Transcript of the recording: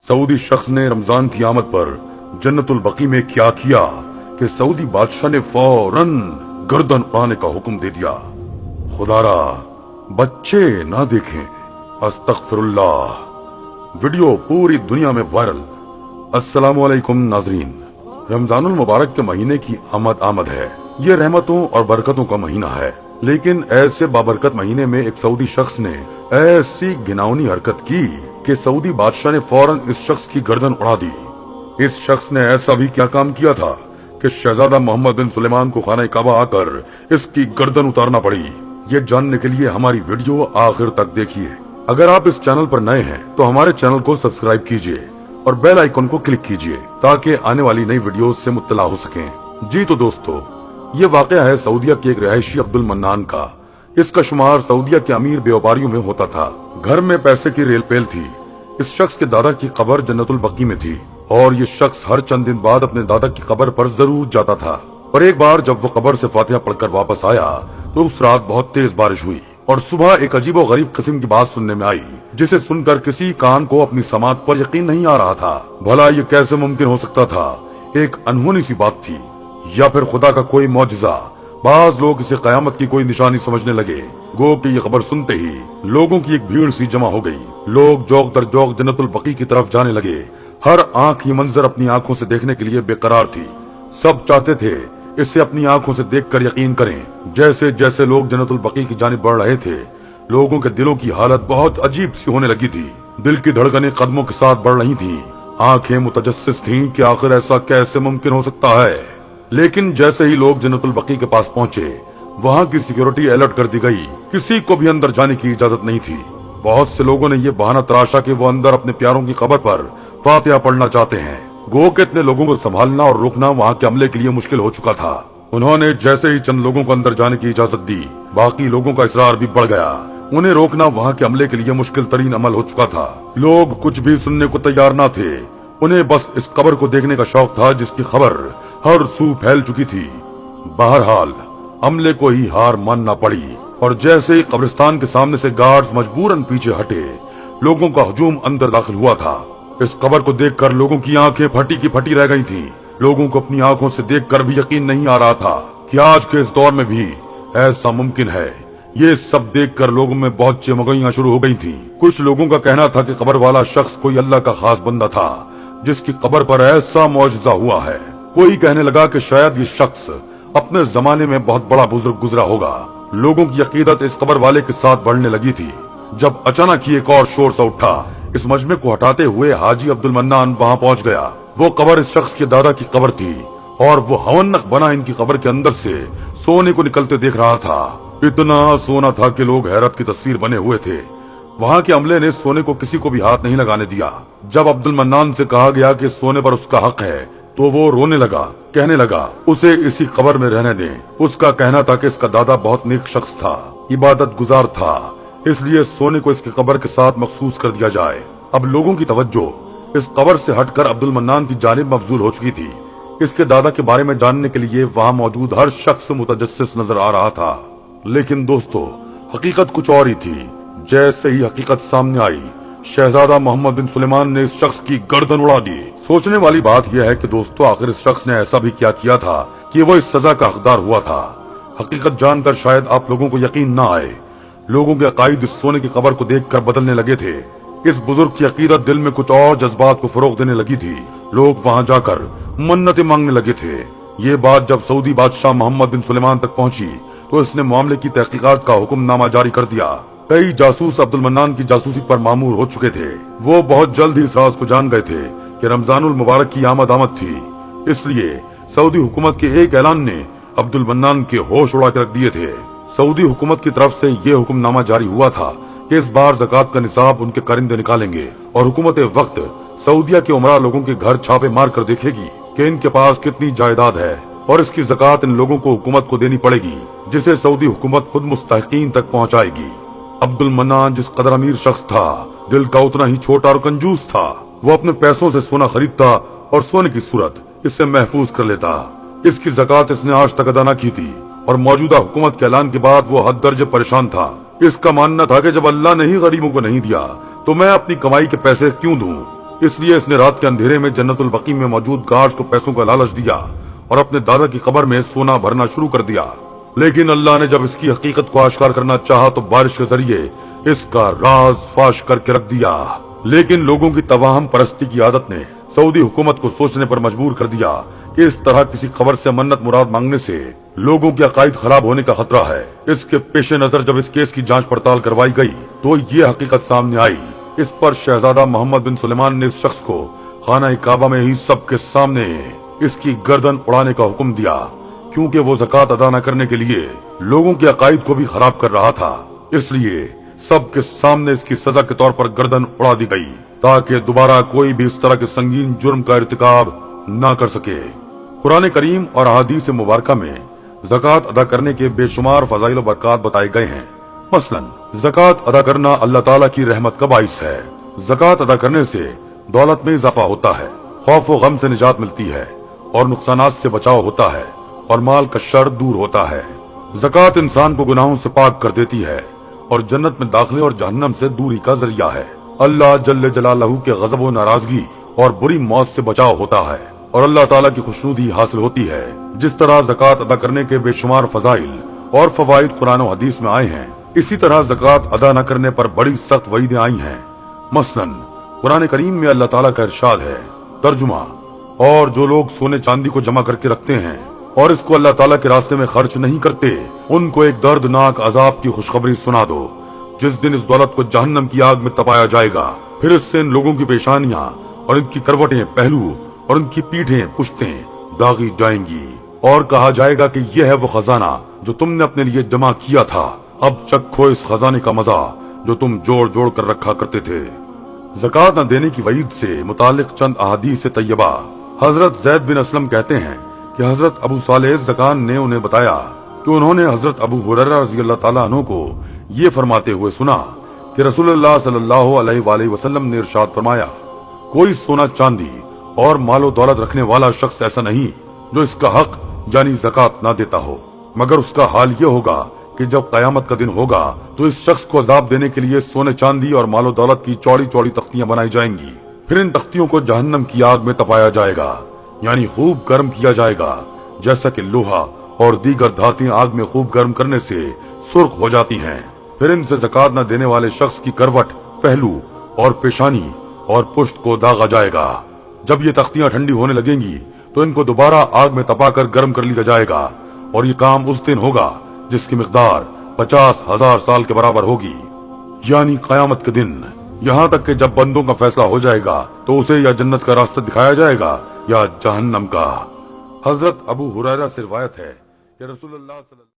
Saudi शख्स ने रमजान की आमद पर जन्नतुल बकी में क्या किया कि सऊदी बादशाह ने फौरन गर्दन उड़ाने का हुक्म दे दिया। खुदारा बच्चे ना देखें, अस्तगफिरुल्लाह। वीडियो पूरी दुनिया में वायरल। अस्सलामु अलैकुम नाजरीन, रमजानुल मुबारक के महीने की आमद है। ये रहमतों और बरकतों का महीना है, लेकिन ऐसे बाबरकत महीने में एक सऊदी शख्स ने ऐसी घिनौनी हरकत की कि सऊदी बादशाह ने फौरन इस शख्स की गर्दन उड़ा दी। इस शख्स ने ऐसा भी क्या काम किया था कि शहजादा मोहम्मद बिन सुलेमान को खाना काबा आकर इसकी गर्दन उतारना पड़ी। ये जानने के लिए हमारी वीडियो आखिर तक देखिए। अगर आप इस चैनल पर नए हैं तो हमारे चैनल को सब्सक्राइब कीजिए और बेल आइकन को क्लिक कीजिए ताकि आने वाली नई वीडियोस से मुत्तला हो सकें। जी तो दोस्तों, ये वाकया है सऊदीया के एक रिहायशी अब्दुल मन्नान का। इसका शुमार सऊदीया के अमीर व्यापारियों में होता था। घर में पैसे की रेलपेल थी। इस शख्स के दादा की कब्र जन्नतुल बकी में थी और ये शख्स हर चंद दिन बाद अपने दादा की कब्र पर जरूर जाता था। पर एक बार जब वो कब्र से फातिहा पढ़कर वापस आया तो उस रात बहुत तेज बारिश हुई और सुबह एक अजीबो गरीब किस्म की बात सुनने में आई, जिसे सुनकर किसी कान को अपनी समात पर यकीन नहीं आ रहा था। भला ये कैसे मुमकिन हो सकता था? एक अनहोनी सी बात थी या फिर खुदा का कोई मौजज़ा? बाज लोग इसे कयामत की कोई निशानी समझने लगे। गो कि ये खबर सुनते ही लोगों की एक भीड़ सी जमा हो गई। लोग जौक दर जौक जन्नतुल बकी की तरफ जाने लगे। हर आंख ये मंजर अपनी आंखों से देखने के लिए बेकरार थी। सब चाहते थे इसे अपनी आंखों से देखकर यकीन करें। जैसे जैसे लोग जन्नतुल बकी की जानिब बढ़ रहे थे, लोगों के दिलों की हालत बहुत अजीब सी होने लगी थी। दिल की धड़कनें कदमों के साथ बढ़ रही थीं। आंखें मुतजस्सिस थीं कि आखिर ऐसा कैसे मुमकिन हो सकता है। लेकिन जैसे ही लोग जन्नतुल बकी के पास पहुंचे, वहां की सिक्योरिटी अलर्ट कर दी गई। किसी को भी अंदर जाने की इजाजत नहीं थी। बहुत से लोगों ने ये बहाना तराशा कि वो अंदर अपने प्यारों की कब्र पर फातिहा पढ़ना चाहते हैं। गो के इतने लोगों को संभालना और रोकना वहां के अमले के लिए मुश्किल हो चुका था। उन्होंने जैसे ही चंद लोगों को अंदर जाने की इजाजत दी, बाकी लोगों का इसरार भी बढ़ गया। उन्हें रोकना वहां के अमले के लिए मुश्किल तरीन अमल हो चुका था। लोग कुछ भी सुनने को तैयार न थे। उन्हें बस इस कब्र को देखने का शौक था जिसकी खबर हर सू फैल चुकी थी। बहरहाल अमले को ही हार मानना पड़ी और जैसे ही कब्रिस्तान के सामने से गार्ड्स मजबूरन पीछे हटे, लोगों का हुजूम अंदर दाखिल हुआ था। इस कब्र को देखकर लोगों की आंखें फटी की फटी रह गई थीं। लोगों को अपनी आंखों से देखकर भी यकीन नहीं आ रहा था कि आज के इस दौर में भी ऐसा मुमकिन है। ये सब देखकर लोगों में बहुत चमगइयां शुरू हो गई थीं। कुछ लोगों का कहना था कि कब्र वाला शख्स कोई अल्लाह का खास बंदा था जिसकी कब्र पर ऐसा मौजज़ा हुआ है। कोई कहने लगा कि शायद ये शख्स अपने जमाने में बहुत बड़ा बुजुर्ग गुजरा होगा। लोगों की अकीदत इस कब्र वाले के साथ बढ़ने लगी थी जब अचानक ही एक और शोर सा उठा। इस मजमे को हटाते हुए हाजी अब्दुल मन्नान वहां पहुंच गया। वो कब्र इस शख्स के दादा की कब्र थी और वो हवन्नक बना इनकी कब्र के अंदर से सोने को निकलते देख रहा था। इतना सोना था कि लोग हैरत की तस्वीर बने हुए थे। वहां के अमले ने सोने को किसी को भी हाथ नहीं लगाने दिया। जब अब्दुल मन्नान से कहा गया कि सोने पर उसका हक है तो वो रोने लगा, कहने लगा उसे इसी कब्र में रहने दें। उसका कहना था कि इसका दादा बहुत नेक शख्स था, इबादत गुजार था, इसलिए सोने को इसकी कब्र के साथ मखसूस कर दिया जाए। अब लोगों की तवज्जो इस कब्र से हटकर अब्दुल मन्नान की जानिब मबजूल हो चुकी थी। इसके दादा के बारे में जानने के लिए वहां मौजूद हर शख्स मुतजस्सिस नजर आ रहा था। लेकिन दोस्तों, हकीकत कुछ और ही थी। जैसे ही हकीकत सामने आई, शहजादा मोहम्मद बिन सुलेमान ने इस शख्स की गर्दन उड़ा दी। सोचने वाली बात यह है कि दोस्तों, आखिर इस शख्स ने ऐसा भी क्या किया था कि वो इस सजा का हकदार हुआ था। हकीकत जानकर शायद आप लोगों को यकीन न आए। लोगों के अकाईद इस सोने की कब्र को देखकर बदलने लगे थे। इस बुजुर्ग की अकीदत दिल में कुछ और जज्बात को फरोग देने लगी थी। लोग वहां जाकर मन्नतें मांगने लगे थे। ये बात जब सऊदी बादशाह मोहम्मद बिन सुलेमान तक पहुंची तो इसने मामले की तहकीकात का हुक्मनामा जारी कर दिया। कई जासूस अब्दुल मन्नान की जासूसी पर मामूर हो चुके थे। वो बहुत जल्द ही इस राज को जान गए थे कि रमजानुल मुबारक की आमद थी। इसलिए सऊदी हुकूमत के एक ऐलान ने अब्दुल मन्नान के होश उड़ा के रख दिए थे। सऊदी हुकूमत की तरफ से ये हुक्मनामा जारी हुआ था कि इस बार ज़कात का निसाब उनके कारिंदे निकालेंगे और हुकूमत वक्त सऊदिया के उमरा लोगों के घर छापे मार कर देखेगी कि इनके पास कितनी जायदाद है और इसकी ज़कात इन लोगों को हुकूमत को देनी पड़ेगी, जिसे सऊदी हुकूमत खुद मुस्तहिकीन तक पहुँचाएगी। अब्दुल मन्नान जिस कदर अमीर शख्स था, दिल का उतना ही छोटा और कंजूस था। वो अपने पैसों से सोना खरीदता और सोने की सूरत इससे महफूज कर लेता। इसकी ज़कात इसने आज तक अदा न की थी और मौजूदा हुकूमत के ऐलान के बाद वो हद दर्जे परेशान था। इसका मानना था कि जब अल्लाह ने ही गरीबों को नहीं दिया तो मैं अपनी कमाई के पैसे क्यों दूं। اس لیے اس نے رات کے اندھیرے میں جنت البقی میں موجود گارڈز کو پیسوں کا لالچ دیا اور اپنے دادا کی قبر میں سونا بھرنا شروع کر دیا۔ لیکن اللہ نے جب اس کی حقیقت کو آشکار کرنا چاہا تو بارش کے ذریعے اس کا راز فاش کر کے رکھ دیا۔ لیکن لوگوں کی توہم پرستی کی عادت نے سعودی حکومت کو سوچنے پر مجبور کر دیا کہ اس طرح کسی خبر سے منت مراد مانگنے سے لوگوں کے عقائد خراب ہونے کا خطرہ ہے۔ اس کے پیش نظر جب اس کیس کی جانچ پڑتال کروائی گئی تو یہ حقیقت سامنے آئی۔ اس پر شہزادہ محمد بن سلیمان نے اس شخص کو خانہ کعبہ میں ہی سب کے سامنے اس کی گردن اڑانے کا حکم دیا، کیونکہ وہ زکوٰۃ ادا نہ کرنے کے لیے لوگوں کے عقائد کو بھی خراب کر رہا تھا۔ اس لیے سب کے سامنے اس کی سزا کے طور پر گردن اڑا دی گئی تاکہ دوبارہ کوئی بھی اس طرح کے سنگین جرم کا ارتکاب نہ کر سکے۔ قرآن کریم اور احادیث مبارکہ میں زکوٰۃ ادا کرنے کے بے شمار فضائل و برکات بتائے گئے ہیں۔ مثلا زکوٰۃ ادا کرنا اللہ تعالیٰ کی رحمت کا باعث ہے۔ زکوٰۃ ادا کرنے سے دولت میں اضافہ ہوتا ہے، خوف و غم سے نجات ملتی ہے اور نقصانات سے بچاؤ ہوتا ہے اور مال کا شر دور ہوتا ہے۔ زکوٰۃ انسان کو گناہوں سے پاک کر دیتی ہے اور جنت میں داخلے اور جہنم سے دوری کا ذریعہ ہے۔ اللہ جل جلالہ کے غضب و ناراضگی اور بری موت سے بچاؤ ہوتا ہے اور اللہ تعالیٰ کی خوشنودی حاصل ہوتی ہے۔ جس طرح زکوٰۃ ادا کرنے کے بے شمار فضائل اور فوائد قرآن و حدیث میں آئے ہیں، اسی طرح زکوٰۃ ادا نہ کرنے پر بڑی سخت وعیدیں آئی ہیں۔ مثلا قرآن کریم میں اللہ تعالیٰ کا ارشاد ہے، ترجمہ: اور جو لوگ سونے چاندی کو جمع کر کے رکھتے ہیں اور اس کو اللہ تعالیٰ کے راستے میں خرچ نہیں کرتے، ان کو ایک دردناک عذاب کی خوشخبری سنا دو۔ جس دن اس دولت کو جہنم کی آگ میں تپایا جائے گا، پھر اس سے ان لوگوں کی پیشانیاں اور ان کی کروٹیں، پہلو اور ان کی پیٹھیں، پشتیں داغی جائیں گی اور کہا جائے گا کہ یہ ہے وہ خزانہ جو تم نے اپنے لیے جمع کیا تھا، اب چکھو اس خزانے کا مزہ جو تم جوڑ جوڑ کر رکھا کرتے تھے۔ زکوٰۃ نہ دینے کی وعید سے متعلق چند احادیث طیبہ۔ حضرت زید بن اسلم کہتے ہیں کہ حضرت ابو صالح زکان نے انہیں بتایا کہ انہوں نے حضرت ابو ہریرہ رضی اللہ تعالیٰ عنہ کو یہ فرماتے ہوئے سنا کہ رسول اللہ صلی اللہ علیہ وآلہ وسلم نے ارشاد فرمایا، کوئی سونا چاندی اور مال و دولت رکھنے والا شخص ایسا نہیں جو اس کا حق یعنی زکوٰۃ نہ دیتا ہو، مگر اس کا حال یہ ہوگا کہ جب قیامت کا دن ہوگا تو اس شخص کو عذاب دینے کے لیے سونے چاندی اور مال و دولت کی چوڑی چوڑی تختیاں بنائی جائیں گی، پھر ان تختیوں کو جہنم کی آگ میں تپایا جائے گا، یعنی خوب گرم کیا جائے گا، جیسا کہ لوہا اور دیگر دھاتیں آگ میں خوب گرم کرنے سے سرخ ہو جاتی ہیں۔ پھر ان سے زکوٰۃ نہ دینے والے شخص کی کروٹ، پہلو اور پیشانی اور پشت کو داغا جائے گا۔ جب یہ تختیاں ٹھنڈی ہونے لگیں گی تو ان کو دوبارہ آگ میں تپا کر گرم کر لیا جائے گا، اور یہ کام اس دن ہوگا جس کی مقدار 50,000 سال کے برابر ہوگی، یعنی قیامت کے دن، یہاں تک کہ جب بندوں کا فیصلہ ہو جائے گا تو اسے یا جنت کا راستہ دکھایا جائے گا یا جہنم کا۔ حضرت ابو ہریرہ سے روایت ہے کہ رسول اللہ صلی اللہ